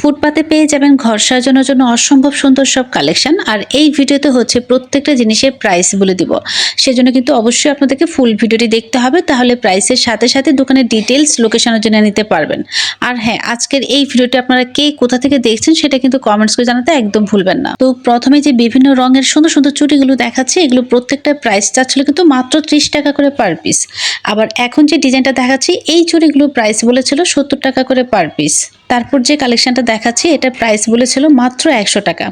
ফুটপাতে পেয়ে যাবেন ঘর সাজানোর জন্য অসম্ভব সুন্দর সব কালেকশন। আর এই ভিডিওতে হচ্ছে প্রত্যেকটা জিনিসের প্রাইস বলে দিব। সেজন্য কিন্তু অবশ্যই আপনাদেরকে ফুল ভিডিওটি দেখতে হবে, তাহলে প্রাইসের সাথে সাথে দোকানের ডিটেলস লোকেশনের জন্য নিতে পারবেন। আর হ্যাঁ, আজকের এই ভিডিওটি আপনারা কে কোথা থেকে দেখছেন সেটা কিন্তু কমেন্টস করে জানাতে একদম ভুলবেন না। তো প্রথমে যে বিভিন্ন রঙের সুন্দর সুন্দর চুড়িগুলো দেখাচ্ছি, এগুলো প্রত্যেকটা প্রাইস চাচ্ছিল কিন্তু মাত্র 30 টাকা করে পার পিস। আবার এখন যে ডিজাইনটা দেখাচ্ছি, এই চুড়িগুলো প্রাইস বলেছিল 70 টাকা করে পার পিস। তারপর যে কালেকশনটা দেখাচ্ছি, এটা প্রাইস বলেছিল মাত্র 100 টাকা।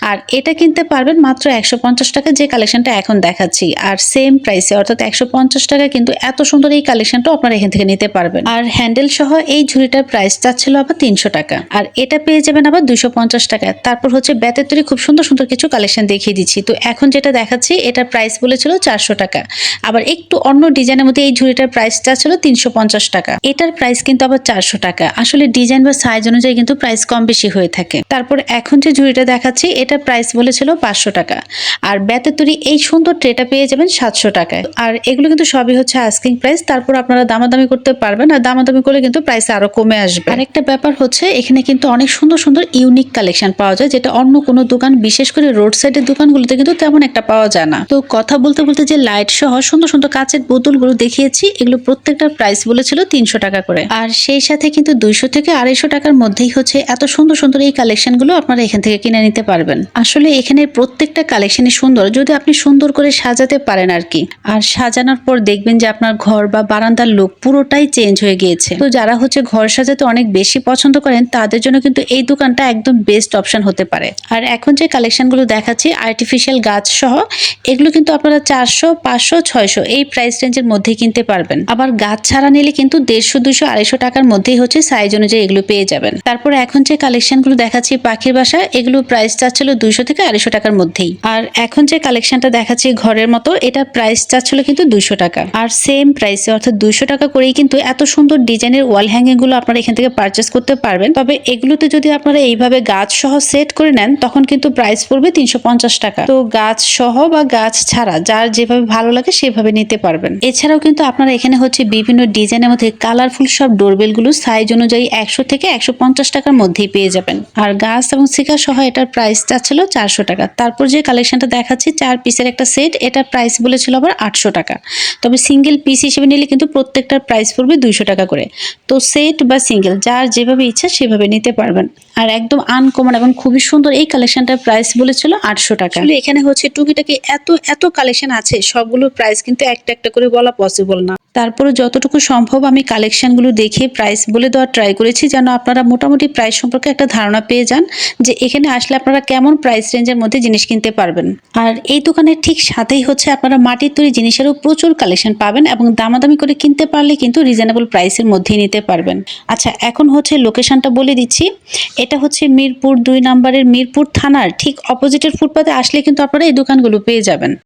আর এটা কিনতে পারবেন মাত্র 150 টাকা, যে কালেকশনটা এখন দেখাচ্ছি। আর সেম প্রাইসে অর্থাৎ 150 টাকা কিন্তু এত সুন্দর এই কালেকশনটা আপনারা এখান থেকে নিতে পারবেন। আর হ্যান্ডেল সহ এই ঝুড়িটার প্রাইস চাচ্ছিল আবার 300 টাকা। আর এটা পেয়ে যাবেন আবার 250 টাকা। তারপর হচ্ছে বেতের তৈরি খুব সুন্দর সুন্দর কিছু কালেকশন দেখিয়ে দিচ্ছি। তো এখন যেটা দেখাচ্ছি, এটার প্রাইস বলেছিল 400 টাকা। আবার একটু অন্য ডিজাইনের মধ্যে এই ঝুড়িটার প্রাইস চাচ্ছিল 350 টাকা। এটার প্রাইস কিন্তু আবার 400 টাকা। আসলে ডিজাইন বা সাইজ অনুযায়ী কিন্তু প্রাইস কম বেশি হয়ে থাকে। তারপর এখন যে ঝুড়িটা দেখাচ্ছি, এটা প্রাইস বলেছিল 500 টাকা। আর বেতের তৈরি এই সুন্দর ট্রেটা পেয়ে যাবেন 700 টাকায়। আর এগুলো কিন্তু সবই হচ্ছে আস্কিং প্রাইস। তারপর আপনারা দামাদামি করতে পারবেন, আর দামাদামি করলে কিন্তু প্রাইস আরো কমে আসবে। আরেকটা ব্যাপার হচ্ছে, এখানে কিন্তু অনেক সুন্দর সুন্দর ইউনিক কালেকশন পাওয়া যায়, যেটা অন্য কোনো দোকান, বিশেষ করে রোড সাইডের দোকানগুলোতে কিন্তু তেমন একটা পাওয়া যায় না। তো কথা বলতে বলতে যে লাইট সহ সুন্দর সুন্দর কাচের বোতলগুলো দেখিয়েছি, এগুলো প্রত্যেকটার প্রাইস বলেছিল 300 টাকা করে। আর সেই সাথে কিন্তু 200 থেকে 250 টাকার মধ্যেই হচ্ছে এত সুন্দর সুন্দর এই কালেকশনগুলো আপনারা এখান থেকে কিনে নিতে পারবেন। আসলে এখানে প্রত্যেকটা কালেকশনই সুন্দর, যদি আপনি সুন্দর করে সাজাতে পারেন আর কি। আর সাজানোর পর দেখবেন যে আপনার ঘর বা বারান্দার লুক পুরোটাই চেঞ্জ হয়ে গিয়েছে। তো যারা হচ্ছে ঘর সাজাতে অনেক বেশি পছন্দ করেন, তাদের জন্য কিন্তু এই দোকানটা একদম বেস্ট অপশন হতে পারে। আর এখন যে কালেকশনগুলো দেখাচ্ছি আর্টিফিশিয়াল গাছ সহ, এগুলো কিন্তু আপনারা 400, 500, 600 এই প্রাইস রেঞ্জের মধ্যেই কিনতে পারবেন। আবার গাছ ছাড়া নিলে কিন্তু 150, 200, 250 টাকার মধ্যেই হচ্ছে সাইজ অনুযায়ী এগুলো পেয়ে যাবেন। তারপর এখন যে কালেকশনগুলো দেখাচ্ছি পাখির বাসা, এগুলো প্রাইস চাচ্ছিল 200 থেকে 250 টাকার মধ্যেই। আর এখন যে কালেকশনটা দেখাচ্ছি ঘরের মতো, এটা প্রাইস চাচ্ছিল কিন্তু 200 টাকা। আর সেম প্রাইসে অর্থাৎ 200 টাকা করেই কিন্তু এত সুন্দর ডিজাইনের ওয়াল হ্যাঙ্গিং গুলো আপনারা এখান থেকে পারচেস করতে পারবেন। তবে এগুলোতে যদি আপনারা এইভাবে গাছ সহ সেট করে নেন, তখন কিন্তু প্রাইস পড়বে 350 টাকা। তো গাছ সহ বা গাছ ছাড়া যার যেভাবে ভালো লাগে সেভাবে নিতে পারবেন। এছাড়াও কিন্তু আপনারা এখানে হচ্ছে বিভিন্ন ডিজাইনের মধ্যে কালারফুল সব ডোরবেল গুলো সাইজ অনুযায়ী 100 থেকে 150 টাকার মধ্যেই পেয়ে যাবেন। আর গাছ এবং শিখা সহ এটার প্রাইস চাচ্ছিল 400 টাকা। তারপর যে কালেকশনটা দেখাচ্ছি 4 পিসের একটা সেট, এটার প্রাইস বলেছিল আবার 800 টাকা। তবে সিঙ্গেল পিস হিসেবে নিলে কিন্তু প্রত্যেকটার প্রাইস পড়বে 200 টাকা করে। তো সেট বা সিঙ্গেল যার যেভাবে ইচ্ছা সেভাবে নিতে পারবেন। আর একদম আনকমন এবং খুবই সুন্দর এই কালেকশনটার প্রাইস বলেছিল 800 টাকা। আসলে এখানে হচ্ছে টুকিটাকি এত কালেকশন আছে, সবগুলোর প্রাইস কিন্তু একটা একটা করে বলা পসিবল না। তারপরে যতটুকু সম্ভব আমি কালেকশনগুলো দেখে প্রাইস বলে দেওয়ার ট্রাই করেছি, যেন আপনারা মোটামুটি প্রাইস সম্পর্কে একটা ধারণা পেয়ে যান যে এখানে আসলে আপনারা কেমন প্রাইস রেঞ্জের মধ্যে জিনিস কিনতে পারবেন। আর এই দোকানের ঠিক সাথেই হচ্ছে আপনারা মাটির তৈরি জিনিসেরও প্রচুর কালেকশন পাবেন, এবং দামাদামি করে কিনতে পারলে কিন্তু রিজনেবল প্রাইসের মধ্যেই নিতে পারবেন। আচ্ছা, এখন হচ্ছে লোকেশনটা বলে দিচ্ছি। এটা হচ্ছে মিরপুর 2 নম্বরের মিরপুর থানার ঠিক অপোজিটের ফুটপাতে আসলে কিন্তু আপনারা এই দোকানগুলো পেয়ে যাবেন।